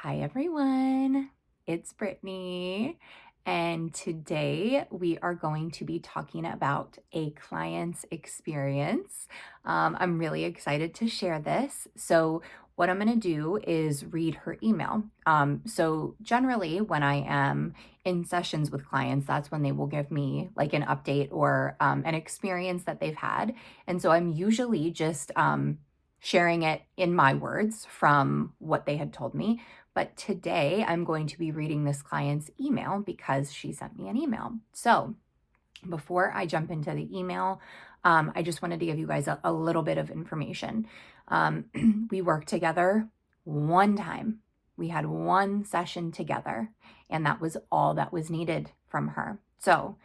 Hi everyone, it's Brittany, and today we are going to be talking about a client's experience. I'm really excited to share this. So, what I'm going to do is read her email. So, generally, when I am in sessions with clients, that's when they will give me like an update or an experience that they've had. And so, I'm usually just sharing it in my words from what they had told me. But today I'm going to be reading this client's email because she sent me an email. So before I jump into the email, I just wanted to give you guys a little bit of information. We worked together one time. We had one session together, and that was all that was needed from her. So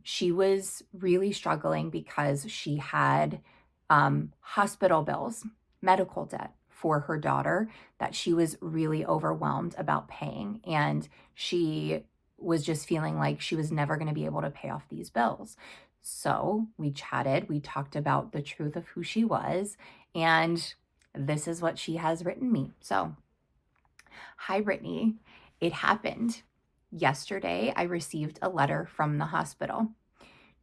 she was really struggling because she had hospital bills, medical debt for her daughter that she was really overwhelmed about paying. And she was just feeling like she was never going to be able to pay off these bills. So we chatted, we talked about the truth of who she was, and this is what she has written me. So, hi, Brittany. It happened. Yesterday, I received a letter from the hospital.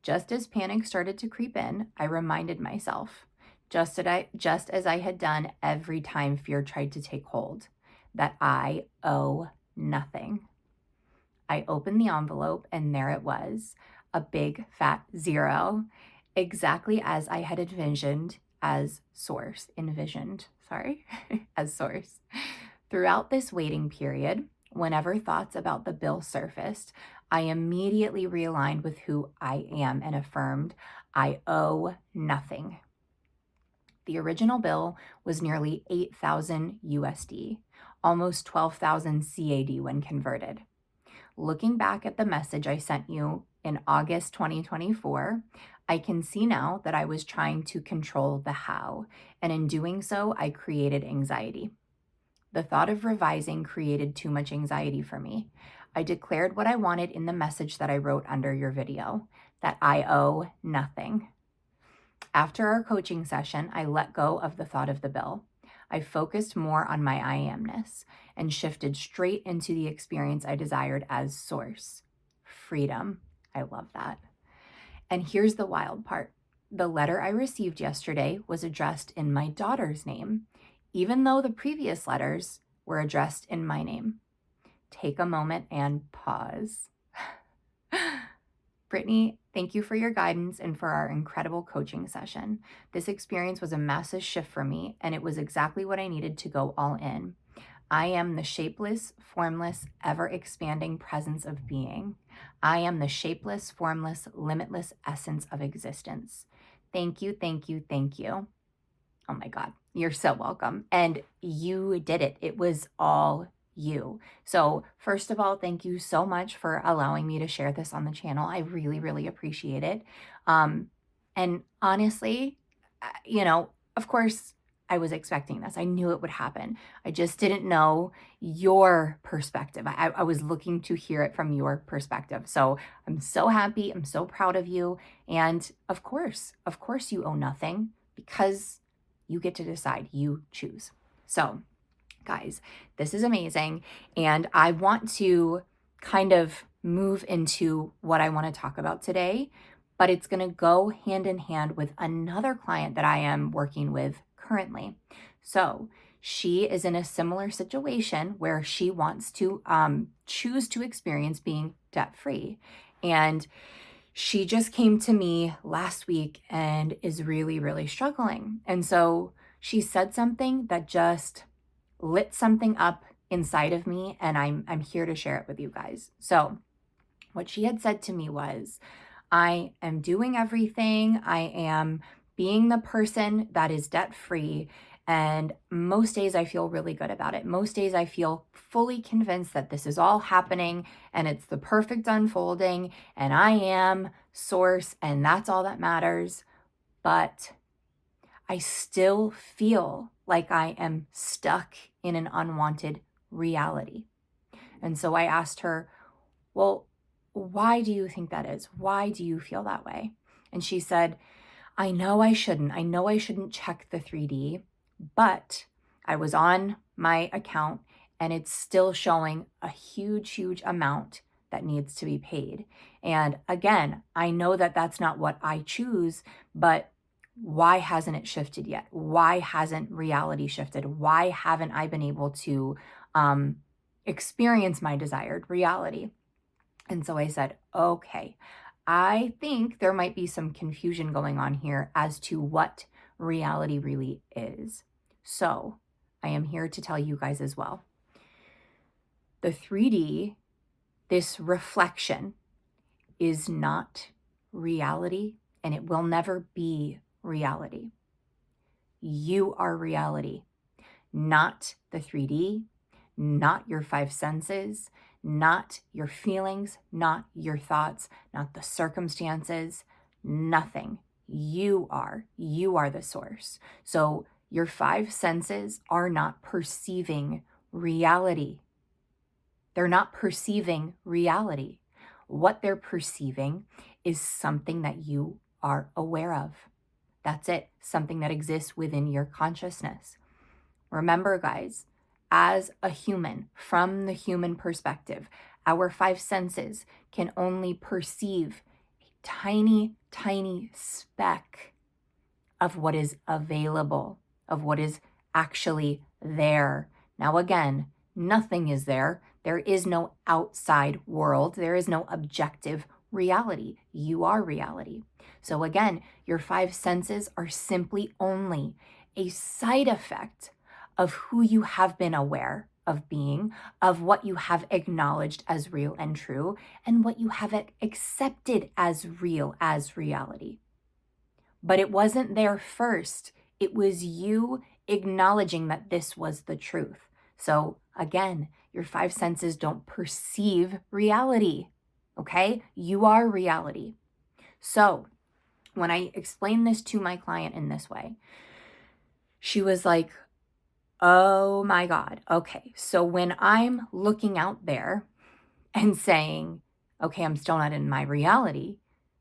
Just as panic started to creep in, I reminded myself, just as I had done every time fear tried to take hold, that I owe nothing. I opened the envelope and there it was, a big fat zero, exactly as I had as source. Throughout this waiting period, whenever thoughts about the bill surfaced, I immediately realigned with who I am and affirmed, I owe nothing. The original bill was nearly 8,000 USD, almost 12,000 CAD when converted. Looking back at the message I sent you in August 2024, I can see now that I was trying to control the how, and in doing so, I created anxiety. The thought of revising created too much anxiety for me. I declared what I wanted in the message that I wrote under your video, that I owe nothing. After our coaching session, I let go of the thought of the bill. I focused more on my I amness and shifted straight into the experience I desired as source. Freedom. I love that. And here's the wild part. The letter I received yesterday was addressed in my daughter's name, even though the previous letters were addressed in my name. Take a moment and pause. Brittany, thank you for your guidance and for our incredible coaching session. This experience was a massive shift for me, and it was exactly what I needed to go all in. I am the shapeless, formless, ever-expanding presence of being. I am the shapeless, formless, limitless essence of existence. Thank you, thank you, thank you. Oh my God, you're so welcome. And you did it. It was all you. So first of all, thank you so much for allowing me to share this on the channel. I really, really appreciate it. And honestly, of course, I was expecting this. I knew it would happen. I just didn't know your perspective. I was looking to hear it from your perspective. So I'm so happy. I'm so proud of you. And of course, you owe nothing because you get to decide. You choose. So, guys, this is amazing. And I want to kind of move into what I want to talk about today, but it's going to go hand in hand with another client that I am working with currently. So, she is in a similar situation where she wants to choose to experience being debt free. And she just came to me last week and is really, really struggling. And so she said something that just lit something up inside of me, and I'm here to share it with you guys. So what she had said to me was, I am doing everything. I am being the person that is debt free. And most days I feel really good about it. Most days I feel fully convinced that this is all happening and it's the perfect unfolding and I am source and that's all that matters. But I still feel like I am stuck in an unwanted reality. And so I asked her, well, why do you think that is? Why do you feel that way? And she said, I know I shouldn't check the 3D, but I was on my account and it's still showing a huge, huge amount that needs to be paid. And again, I know that that's not what I choose, but why hasn't it shifted yet? Why hasn't reality shifted? Why haven't I been able to experience my desired reality? And so I said, okay, I think there might be some confusion going on here as to what reality really is. So I am here to tell you guys as well. The 3D, this reflection, is not reality, and it will never be reality. You are reality, not the 3D, not your 5 senses, not your feelings, not your thoughts, not the circumstances, nothing. You are the source. So your 5 senses are not perceiving reality. They're not perceiving reality. What they're perceiving is something that you are aware of. That's it, something that exists within your consciousness. Remember, guys, as a human, from the human perspective, our 5 senses can only perceive a tiny, tiny speck of what is available, of what is actually there. Now, again, nothing is there. There is no outside world. There is no objective reality. You are reality. So again, your 5 senses are simply only a side effect of who you have been aware of being, of what you have acknowledged as real and true, and what you have accepted as real, as reality. But it wasn't there first. It was you acknowledging that this was the truth. So again, your 5 senses don't perceive reality, okay? You are reality. So when I explained this to my client in this way, she was like, oh my God, okay. So when I'm looking out there and saying, okay, I'm still not in my reality,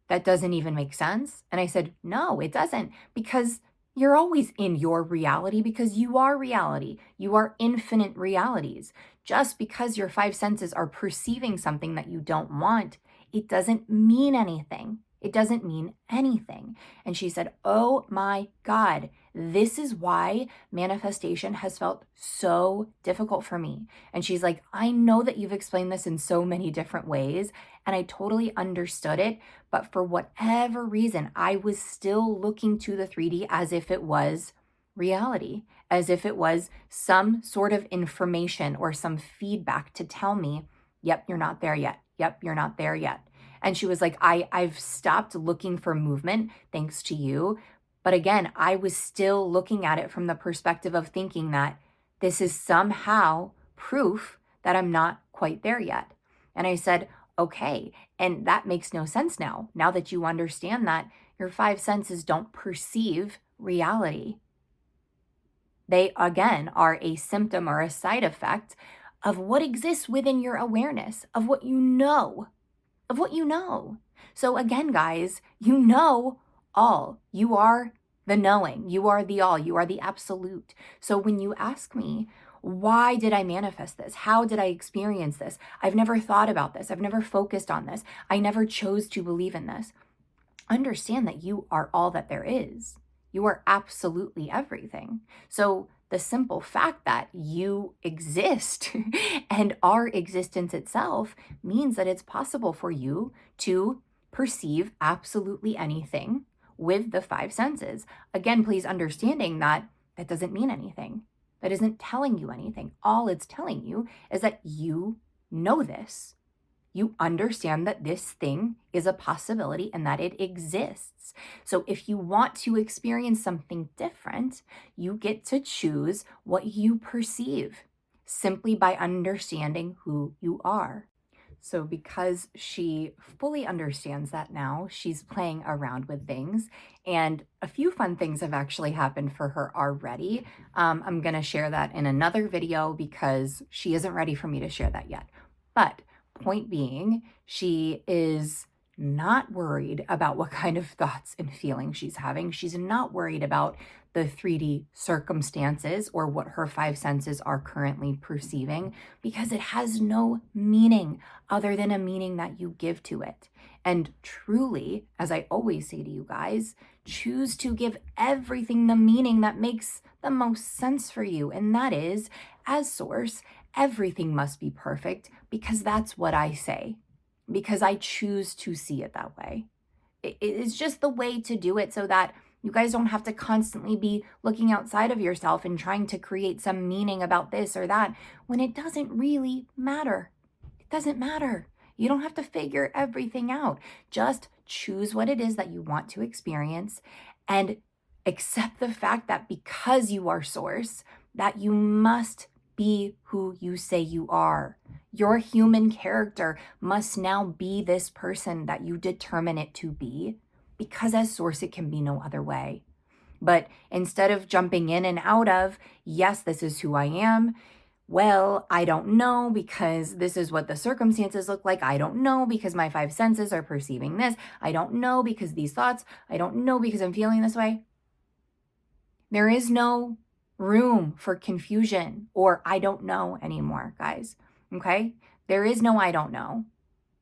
that doesn't even make sense. And I said, no, it doesn't, because you're always in your reality, because you are reality. You are infinite realities. Just because your 5 senses are perceiving something that you don't want, it doesn't mean anything. It doesn't mean anything. And she said, oh my God, this is why manifestation has felt so difficult for me. And she's like, I know that you've explained this in so many different ways, and I totally understood it. But for whatever reason, I was still looking to the 3D as if it was reality, as if it was some sort of information or some feedback to tell me, yep, you're not there yet. Yep, you're not there yet. And she was like, I've stopped looking for movement thanks to you. But again, I was still looking at it from the perspective of thinking that this is somehow proof that I'm not quite there yet. And I said, okay, and that makes no sense now. Now that you understand that your 5 senses don't perceive reality. They, again, are a symptom or a side effect of what exists within your awareness, of what you know. Of what you know. So again, guys, you know all. You are the knowing. You are the all. You are the absolute. So when you ask me, why did I manifest this? How did I experience this? I've never thought about this. I've never focused on this. I never chose to believe in this. Understand that you are all that there is. You are absolutely everything. So the simple fact that you exist and our existence itself means that it's possible for you to perceive absolutely anything with the 5 senses. Again, please understanding that that doesn't mean anything. That isn't telling you anything. All it's telling you is that you know this. You understand that this thing is a possibility and that it exists. So if you want to experience something different, you get to choose what you perceive simply by understanding who you are. So because she fully understands that now, she's playing around with things. And a few fun things have actually happened for her already. I'm going to share that in another video because she isn't ready for me to share that yet. But point being, she is not worried about what kind of thoughts and feelings she's having. She's not worried about the 3D circumstances or what her five senses are currently perceiving, because it has no meaning other than a meaning that you give to it. And truly, as I always say to you guys, choose to give everything the meaning that makes the most sense for you. And that is, as source, everything must be perfect, because that's what I say, because I choose to see it that way. It's just the way to do it, so that you guys don't have to constantly be looking outside of yourself and trying to create some meaning about this or that when it doesn't really matter. It doesn't matter. You don't have to figure everything out. Just choose what it is that you want to experience and accept the fact that because you are source, that you must be who you say you are. Your human character must now be this person that you determine it to be, because as source, it can be no other way. But instead of jumping in and out of, yes, this is who I am, well, I don't know because this is what the circumstances look like. I don't know because my five senses are perceiving this. I don't know because these thoughts. I don't know because I'm feeling this way. There is no room for confusion or I don't know anymore, guys. Okay? There is no I don't know.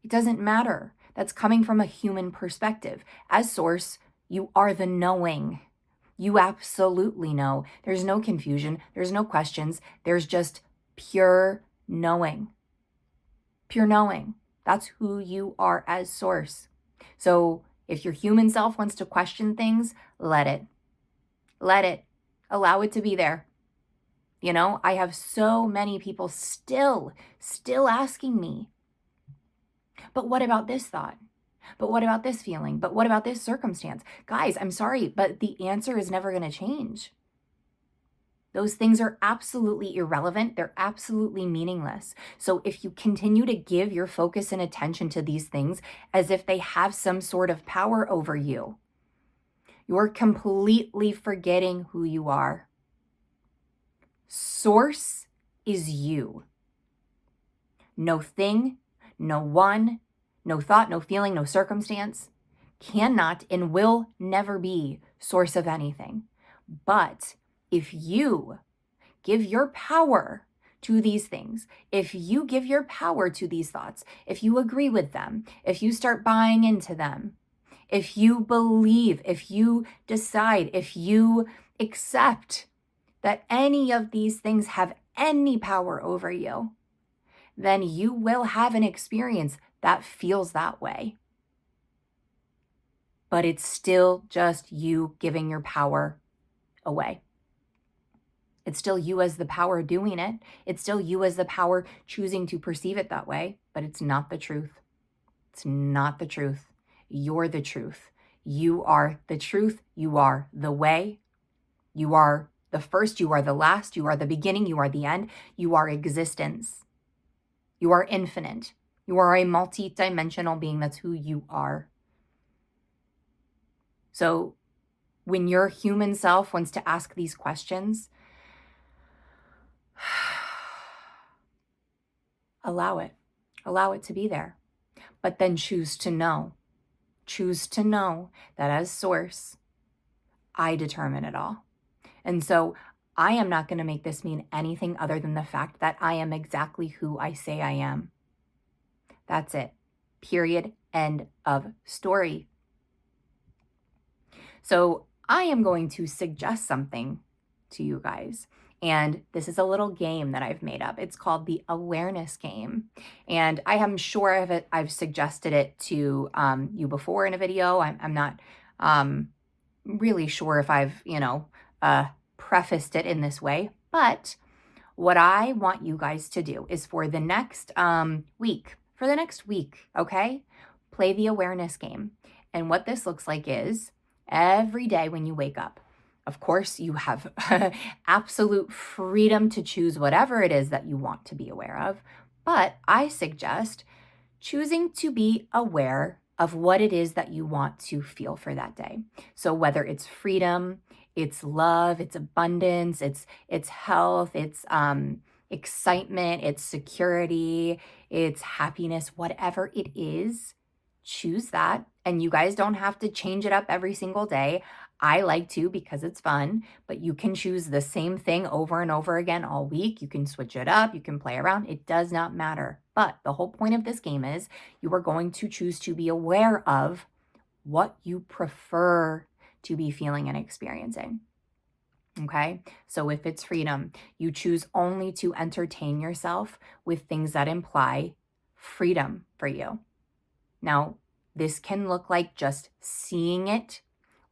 It doesn't matter. That's coming from a human perspective. As source, you are the knowing. You absolutely know. There's no confusion. There's no questions. There's just pure knowing. Pure knowing. That's who you are as source. So if your human self wants to question things, let it. Let it. Allow it to be there. You know, I have so many people still asking me, but what about this thought? But what about this feeling? But what about this circumstance? Guys, I'm sorry, but the answer is never going to change. Those things are absolutely irrelevant. They're absolutely meaningless. So if you continue to give your focus and attention to these things as if they have some sort of power over you, you're completely forgetting who you are. Source is you. No thing, no one, no thought, no feeling, no circumstance cannot and will never be source of anything. But if you give your power to these things, if you give your power to these thoughts, if you agree with them, if you start buying into them, if you believe, if you decide, if you accept that any of these things have any power over you, then you will have an experience that feels that way. But it's still just you giving your power away. It's still you as the power doing it. It's still you as the power choosing to perceive it that way, but it's not the truth. It's not the truth. You're the truth. You are the truth. You are the way. You are the first. You are the last. You are the beginning. You are the end. You are existence. You are infinite. You are a multi-dimensional being. That's who you are. So when your human self wants to ask these questions, allow it. Allow it to be there. But then choose to know. Choose to know that as source, I determine it all. And so I am not going to make this mean anything other than the fact that I am exactly who I say I am. That's it. Period. End of story. So I am going to suggest something to you guys. And this is a little game that I've made up. It's called the awareness game. And I am sure I've suggested it to you before in a video. I'm not really sure if I've, prefaced it in this way. But what I want you guys to do is for the next week, okay, play the awareness game. And what this looks like is every day when you wake up, of course, you have absolute freedom to choose whatever it is that you want to be aware of. But I suggest choosing to be aware of what it is that you want to feel for that day. So whether it's freedom, it's love, it's abundance, it's health, it's excitement, it's security, it's happiness, whatever it is, choose that. And you guys don't have to change it up every single day. I like to because it's fun, but you can choose the same thing over and over again all week. You can switch it up, you can play around. It does not matter. But the whole point of this game is you are going to choose to be aware of what you prefer to be feeling and experiencing. Okay, so if it's freedom, you choose only to entertain yourself with things that imply freedom for you. Now, this can look like just seeing it,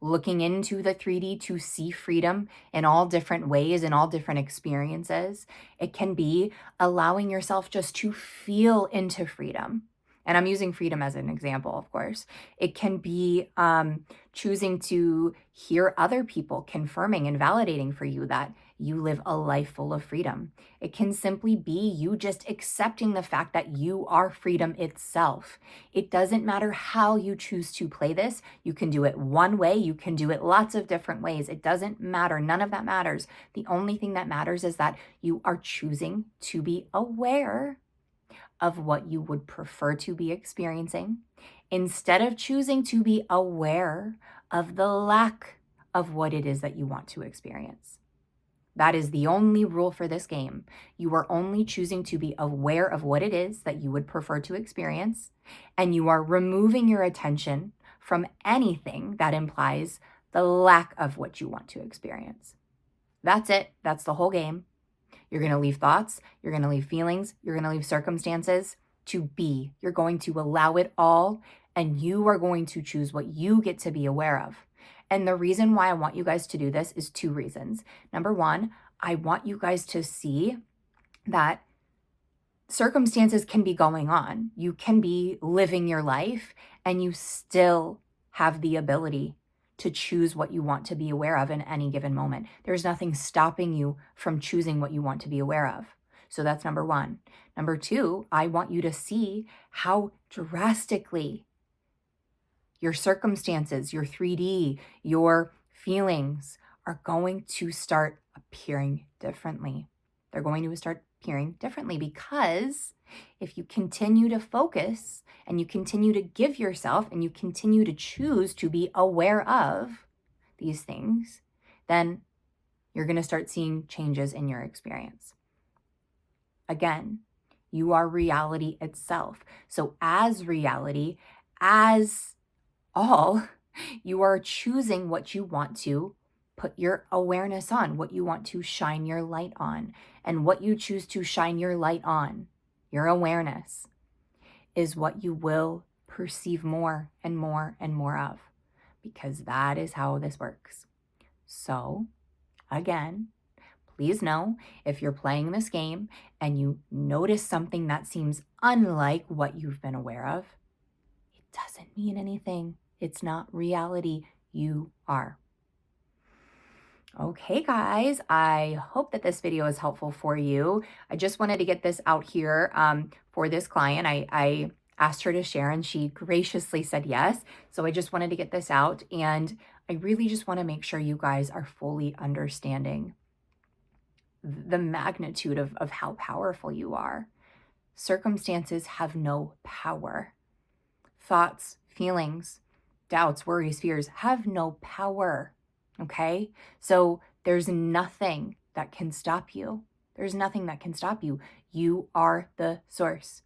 looking into the 3D to see freedom in all different ways, in all different experiences. It can be allowing yourself just to feel into freedom. And I'm using freedom as an example, of course. It can be choosing to hear other people confirming and validating for you that you live a life full of freedom. It can simply be you just accepting the fact that you are freedom itself. It doesn't matter how you choose to play this. You can do it one way, you can do it lots of different ways. It doesn't matter. None of that matters. The only thing that matters is that you are choosing to be aware of what you would prefer to be experiencing instead of choosing to be aware of the lack of what it is that you want to experience. That is the only rule for this game. You are only choosing to be aware of what it is that you would prefer to experience, and you are removing your attention from anything that implies the lack of what you want to experience. That's it. That's the whole game. You're going to leave thoughts, you're going to leave feelings, you're going to leave circumstances to be. You're going to allow it all, and you are going to choose what you get to be aware of. And the reason why I want you guys to do this is 2 reasons. Number 1, I want you guys to see that circumstances can be going on. You can be living your life, and you still have the ability to choose what you want to be aware of in any given moment. There's nothing stopping you from choosing what you want to be aware of. So that's number 1. Number 2, I want you to see how drastically your circumstances, your 3D, your feelings are going to start appearing differently. They're going to start appearing differently because if you continue to focus and you continue to give yourself and you continue to choose to be aware of these things, then you're going to start seeing changes in your experience. Again, you are reality itself. So as reality, as all, you are choosing what you want to put your awareness on, what you want to shine your light on. And what you choose to shine your light on, your awareness, is what you will perceive more and more and more of, because that is how this works. So, again, please know if you're playing this game and you notice something that seems unlike what you've been aware of, it doesn't mean anything. It's not reality. You are. Okay, guys, I hope that this video is helpful for you. I just wanted to get this out here for this client. I asked her to share and she graciously said yes. So I just wanted to get this out, and I really just want to make sure you guys are fully understanding the magnitude of how powerful you are. Circumstances have no power. Thoughts, feelings, doubts, worries, fears have no power. Okay, so there's nothing that can stop you. There's nothing that can stop you. You are the source.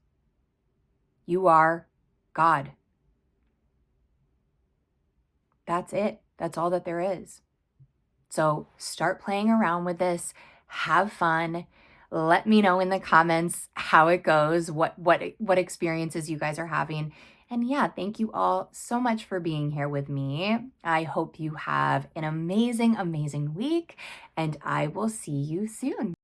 You are God. That's it. That's all that there is. So start playing around with this. Have fun. Let me know in the comments how it goes, what experiences you guys are having. And yeah, thank you all so much for being here with me. I hope you have an amazing, amazing week, and I will see you soon.